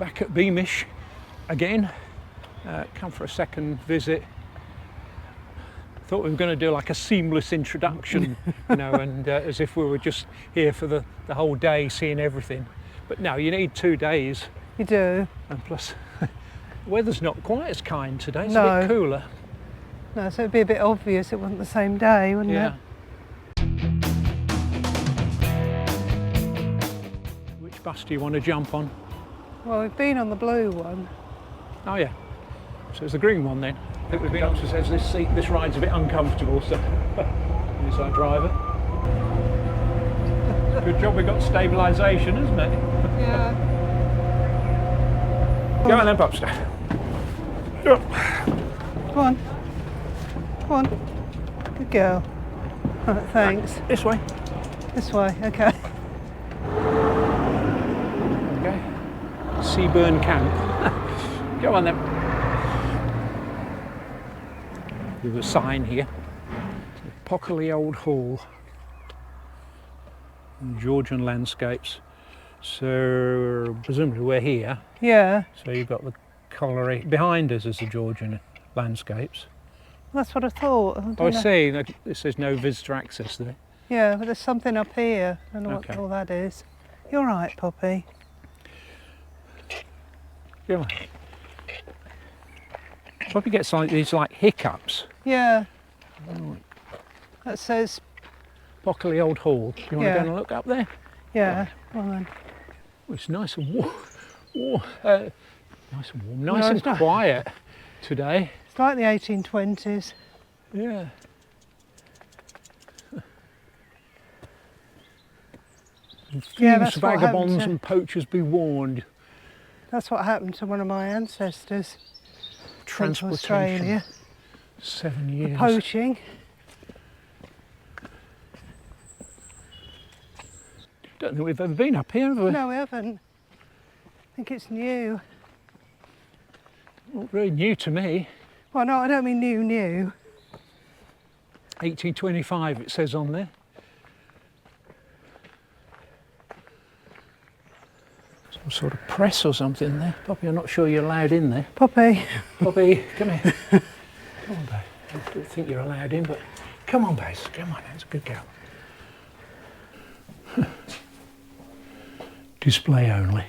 Back at Beamish again, come for a second visit. Thought we were going to do like a seamless introduction, you know, and as if we were just here for the whole day seeing everything. But no, you need 2 days. You do. And plus, the weather's not quite as kind today, it's No. a bit cooler. No, so it'd be a bit obvious it wasn't the same day, wouldn't Yeah. it? Which bus do you want to jump on? Well, we've been on the blue one. Oh yeah, so it's the green one then. I think we've been up to says this ride's a bit uncomfortable, so here's our driver. Good job we got stabilisation, isn't it? Yeah. Go on then, Popster. Go on. Go on. Good girl. Right, thanks. This way. This way, okay. Okay. Seaburn Camp. Go on then. There's a sign here. Pockerley Old Hall. Georgian landscapes. So presumably we're here. Yeah. So you've got the colliery behind us is the Georgian landscapes. That's what I thought. I don't Oh, I know. see. It says no visitor access there. Yeah, but there's something up here. I don't know Okay. what all that is. You're right, Poppy. Go on. Probably gets like these like hiccups. Yeah. Oh. That says, Pockerley Old Hall. You want Yeah. to go and look up there? yeah. Well then. Oh, it's nice and warm. Nice and warm. Nice No, and it's not. quiet today. It's like the 1820's. Yeah. Yeah, Thieves, that's what happened vagabonds to- and poachers be warned. That's what happened to one of my ancestors. Went to Transportation. Australia. 7 years. Poaching. Don't think we've ever been up here, have we? No, we haven't. I think it's new. Not very new to me. Well, no, I don't mean new. 1825 it says on there. Some sort of press or something there. Poppy, I'm not sure you're allowed in there. Poppy. Poppy, come here. Come on, babe. I don't think you're allowed in, but come on, babe. Come on, that's a good girl. Display only.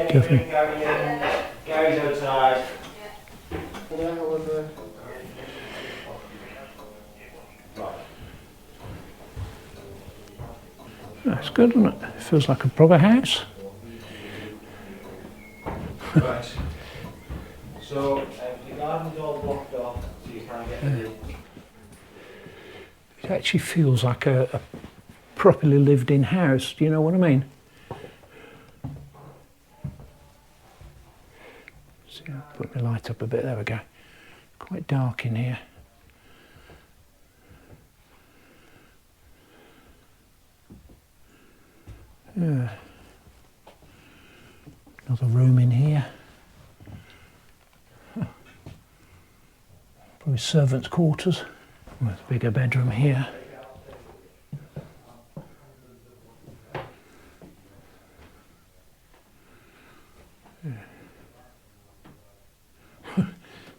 Definitely. Gary's outside. That's good, isn't it? It feels like a proper house. Right. So the garden's all blocked off, so you can't get in. It actually feels like a properly lived in house. Do you know what I mean? See, I'll put my light up a bit. There we go. Quite dark in here. Yeah. Another room in here. Huh. Probably servants' quarters. With a bigger bedroom here.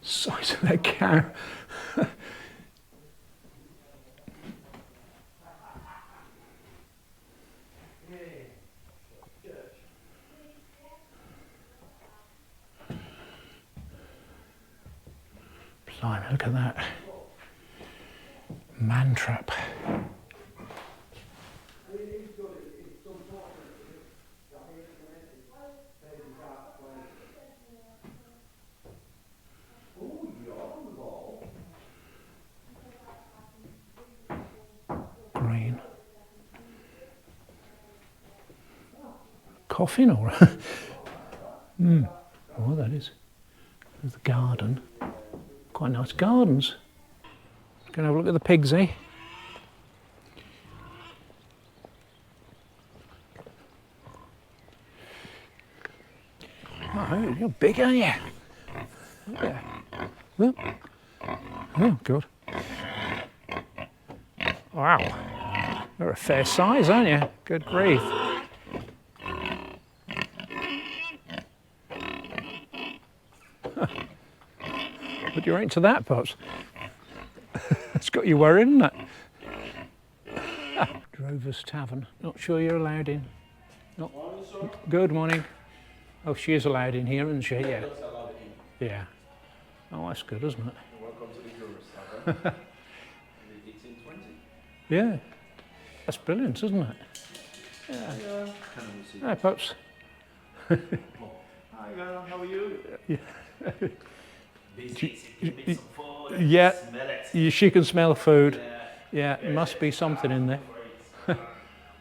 Size of that cow. Blimey, look at that. Man trap. Green. Coffin or oh, that is. There's the garden. Quite nice gardens. Gonna have a look at the pigs, eh? Oh, you're big, aren't you? Yeah. Oh, oh good. Wow. You're a fair size, aren't you? Good grief. But you're into that, Pops. It's got you worrying, hasn't it? Drover's Tavern. Not sure you're allowed in. Not. Good morning. Oh, she is allowed in here, isn't she? Yeah. Yeah. Oh, that's good, isn't it? Welcome to the Drover's Tavern. 1820. Yeah. That's brilliant, isn't it? Yeah. Hi, Pops. Hi, girl. How are you? Yeah. Busy. Some food. Yeah. Smell it. She can smell food. Yeah, there must be something in there.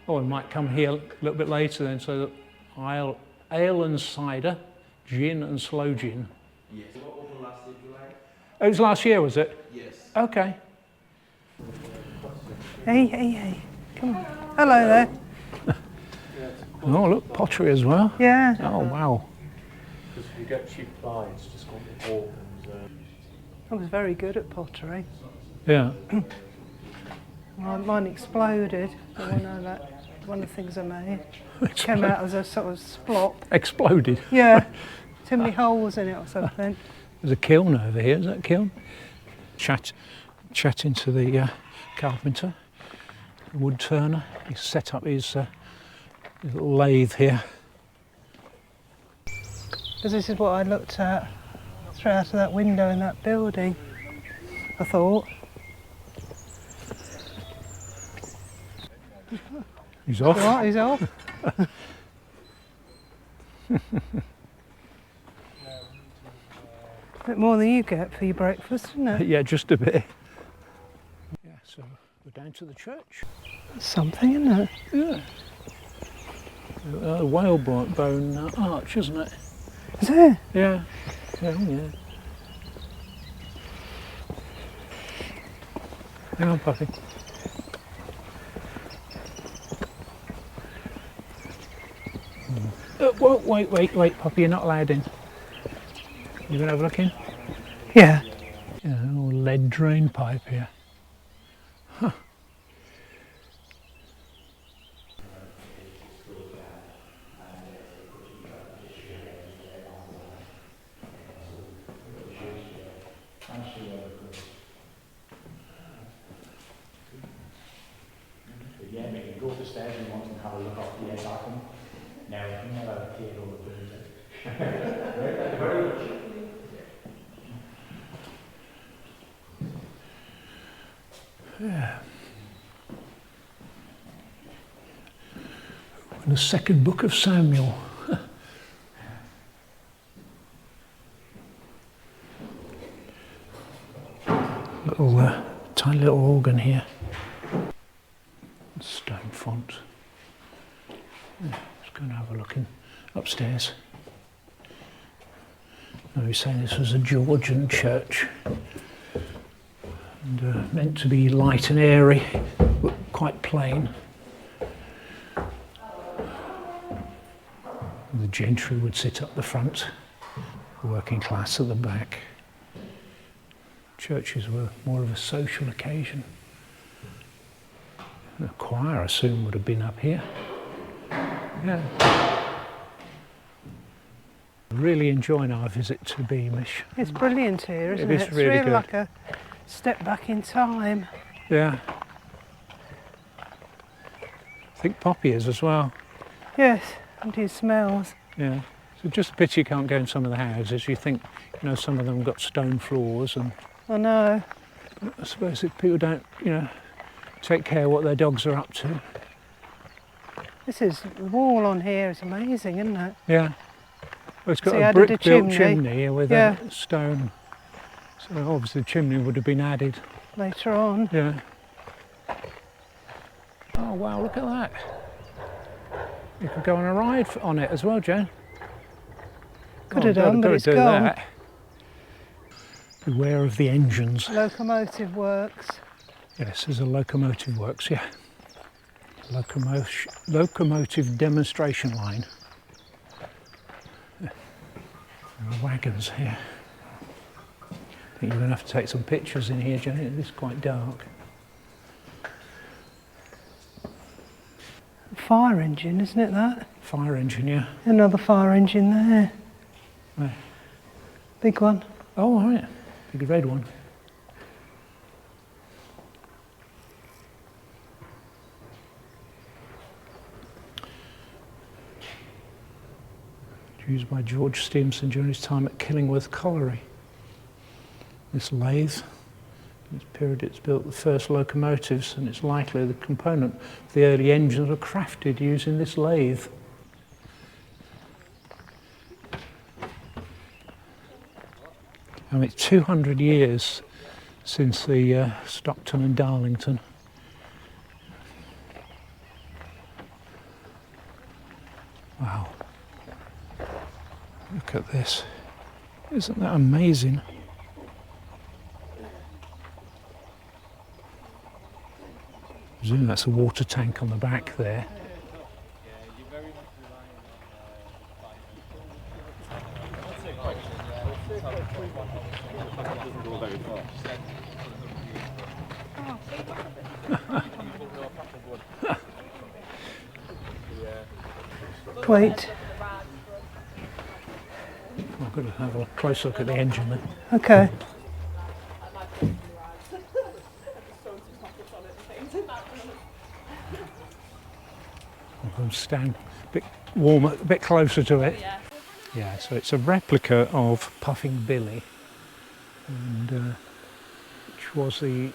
Oh, it might come here a little bit later then. So, ale and cider, gin and slow gin. Yes. What opened last year, July? Oh, it was last year, was it? Yes. Okay. Hey. Come on. Hello there. Oh, look, pottery as well. Yeah. Oh, wow. Because you get cheap clients, just call it organs. I was very good at pottery. Yeah. Mine exploded. I don't know that. One of the things I made came out as a sort of splop. Exploded. Yeah. Too many holes in it or something. There's a kiln over here. Is that a kiln? Chatting to the carpenter, the wood turner. He's set up his little lathe here. Because this is what I looked at straight out of that window in that building, I thought. He's off. Right, he's off. A bit more than you get for your breakfast, isn't it? Yeah, just a bit. Yeah, so we're down to the church. Something, isn't it? Yeah. Whalebone arch, isn't it? Is it? Yeah. Yeah. Hang on, puppy. Whoa, wait, puppy, you're not allowed in. You gonna have a look in? Yeah. Yeah, a little lead drain pipe here. Huh. Yeah, we can go up the stairs and want to have a look off the air bathroom. Now, we can never appear over the very much. Yeah. In the second book of Samuel. Little tiny little organ here. Stone font. Yeah, let's go and have a look in upstairs. I was saying this was a Georgian church, and meant to be light and airy, but quite plain. The gentry would sit up the front, the working class at the back. Churches were more of a social occasion. The choir, I assume, would have been up here. Yeah. Really enjoying our visit to Beamish. It's brilliant here, isn't it? It is It's really good. like a step back in time. Yeah. I think Poppy is as well. Yes, and it smells. Yeah. So just a pity you can't go in some of the houses. You think, you know, some of them got stone floors, and I know. I suppose if people don't, you know, take care of what their dogs are up to. The wall on here is amazing, isn't it? Yeah. Well, it's got So you a added a brick-built chimney. chimney with Yeah. a stone. So obviously the chimney would have been added. Later on. Yeah. Oh wow, look at that. You could go on a ride on it as well, Jen. Could have done, but gotta it's do gone. that. Beware of the engines. Locomotive works. Yes, there's a locomotive works, yeah. Locomotive demonstration line. There are wagons here. I think you're going to have to take some pictures in here, Jenny. It is quite dark. Fire engine, isn't it that? Fire engine, yeah. Another fire engine there. Where? Big one. Oh, all right. Big red one. Used by George Stevenson during his time at Killingworth Colliery. This lathe, in this period it's built the first locomotives, and it's likely the component of the early engines were crafted using this lathe. I mean, it's 200 years since the Stockton and Darlington. Wow. Look at this. Isn't that amazing? I presume that's a water tank on the back there. Wait. I've got to have a close look at the engine then. Okay. I'm going to stand a bit warmer, a bit closer to it. Yeah, so it's a replica of Puffing Billy, and which was the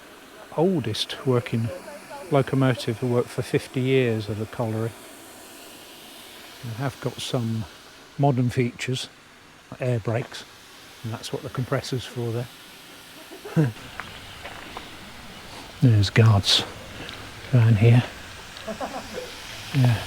oldest working locomotive who worked for 50 years at the colliery. We have got some modern features, like air brakes, and that's what the compressor's for there. There's guards around here. Yeah.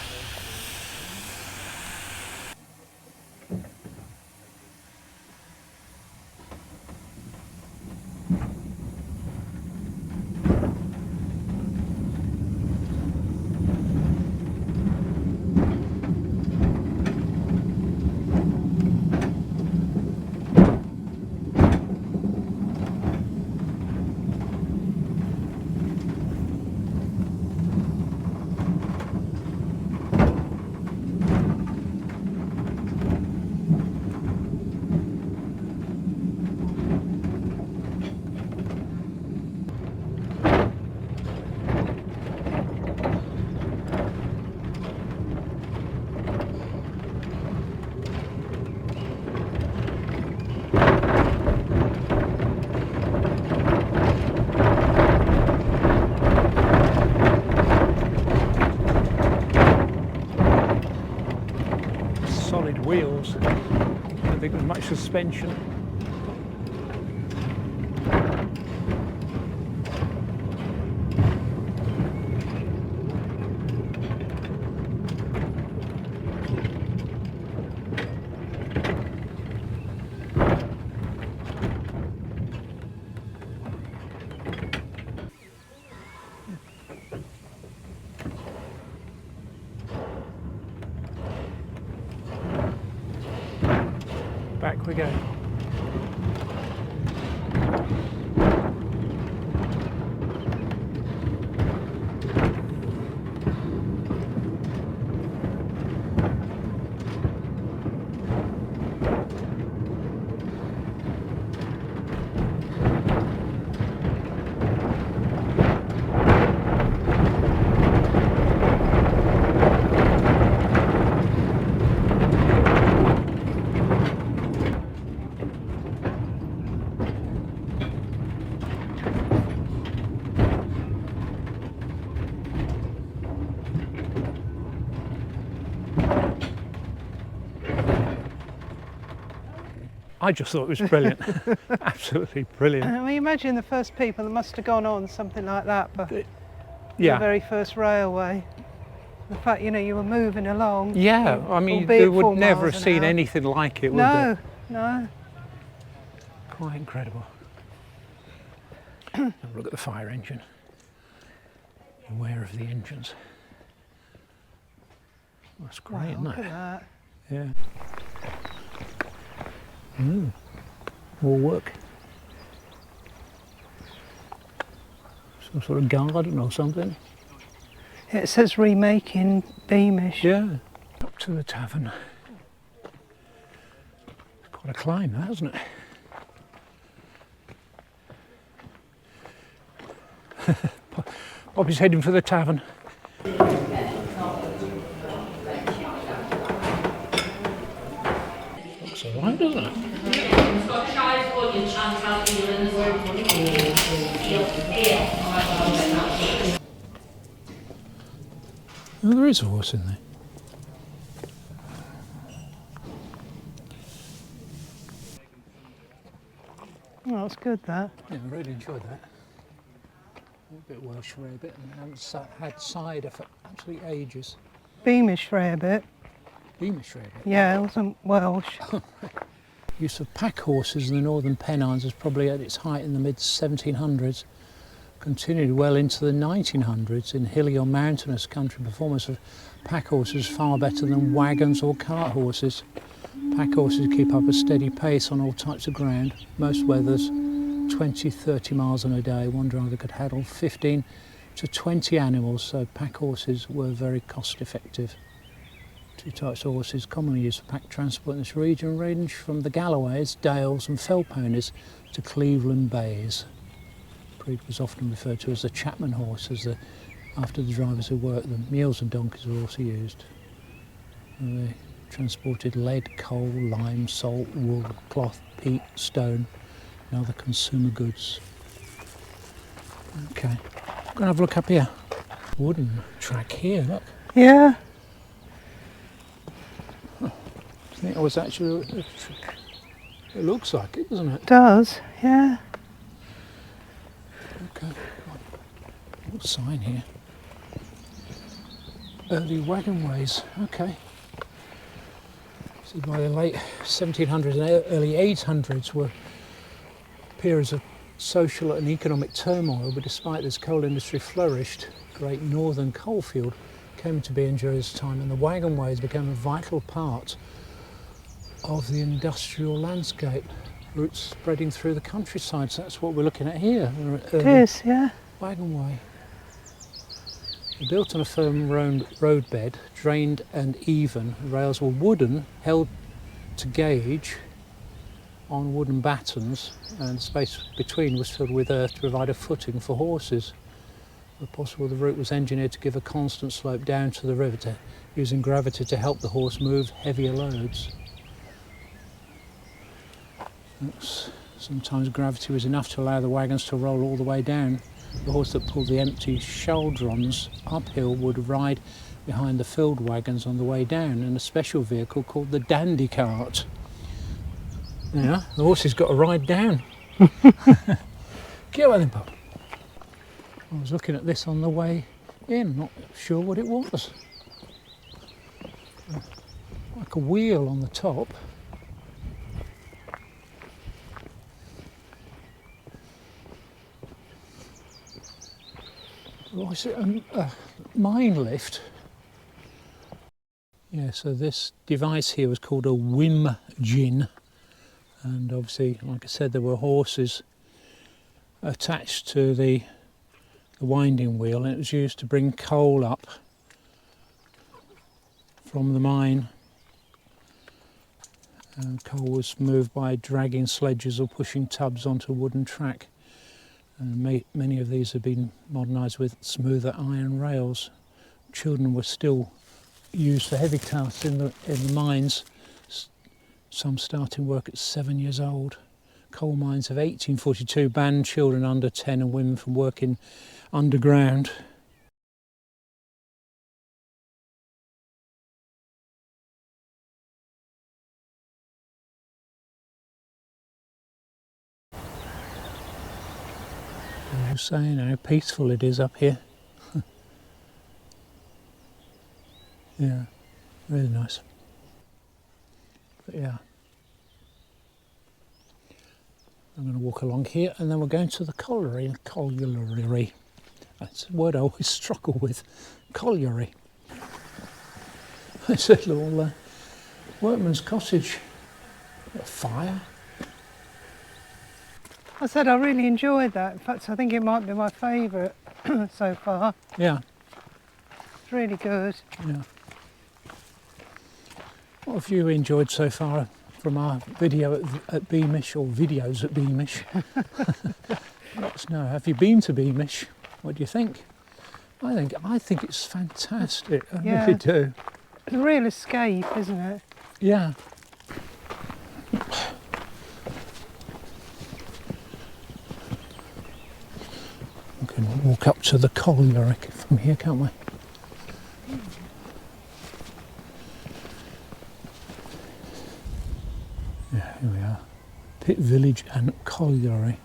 Solid wheels. I don't think there's much suspension. Back we go. I just thought it was brilliant. Absolutely brilliant. I mean, imagine the first people that must have gone on something like that for Yeah. the very first railway. The fact, you know, you were moving along. Yeah, I mean, albeit they would 4 never miles have an seen hour. anything like it, would No, they? no. Quite incredible. Have a look at the fire engine. Beware of the engines. That's great, isn't Look it? at that. Yeah. More work. Some sort of garden or something. It says remaking Beamish. Yeah. Up to the tavern. It's quite a climb, that, hasn't it? Bobby's heading for the tavern. Looks alright, doesn't it? It's got chives, onions, and Oh, there is a horse in there. Oh, that's good, that. Yeah, I really enjoyed that. A bit Welsh rarebit, and I haven't had cider for absolutely ages. Beamish rarebit. Beamish rarebit. Yeah, it wasn't Welsh. Use of pack horses in the northern Pennines was probably at its height in the mid 1700s. Continued well into the 1900s. In hilly or mountainous country, performance of pack horses is far better than wagons or cart horses. Pack horses keep up a steady pace on all types of ground. Most weathers 20-30 miles on a day. One driver could handle 15 to 20 animals, so pack horses were very cost effective. Two types of horses commonly used for pack transport in this region range from the Galloways, Dales and Fell ponies to Cleveland Bays. The breed was often referred to as the Chapman horse after the drivers who worked them. Mules and donkeys were also used. And they transported lead, coal, lime, salt, wool, cloth, peat, stone and other consumer goods. Okay, I'm going to have a look up here. Wooden track here, look. Yeah. I think it was actually, it looks like it, doesn't it? Does, yeah. Okay, little sign here. Early Wagonways, okay. So by the late 1700s and early 800s were periods of social and economic turmoil, but despite this coal industry flourished, great northern coalfield came to be during this time, and the wagonways became a vital part of the industrial landscape, routes spreading through the countryside. So that's what we're looking at here. It is, yeah. Wagonway. They're built on a firm roadbed, drained and even. The rails were wooden, held to gauge on wooden battens, and the space between was filled with earth to provide a footing for horses. Where possible, the route was engineered to give a constant slope down to the river, using gravity to help the horse move heavier loads. Sometimes gravity was enough to allow the wagons to roll all the way down. The horse that pulled the empty chaldrons uphill would ride behind the filled wagons on the way down in a special vehicle called the dandy cart. Now, the horse has got to ride down. Get on then, pup. I was looking at this on the way in, not sure what it was. Like a wheel on the top. Oh, is it a mine lift? Yeah, so this device here was called a Whim Gin, and obviously, like I said, there were horses attached to the winding wheel, and it was used to bring coal up from the mine. And coal was moved by dragging sledges or pushing tubs onto a wooden track. And many of these have been modernised with smoother iron rails. Children were still used for heavy tasks in the mines, some starting work at 7 years old. Coal mines of 1842 banned children under 10 and women from working underground. I was saying how peaceful it is up here. Yeah, really nice. But yeah, I'm going to walk along here and then we're going to the colliery. That's a word I always struggle with. Colliery. It's a little workman's cottage. A fire. I said I really enjoyed that. In fact, I think it might be my favourite so far. Yeah, It's really good. yeah. What have you enjoyed so far from our video at Beamish, or videos at Beamish? Let us know. Have you been to Beamish? What do you think? I think it's fantastic. I Yeah. really do. It's a real escape, isn't it? Yeah. We can walk up to the colliery from here, can't we? Yeah, here we are. Pit Village and Colliery.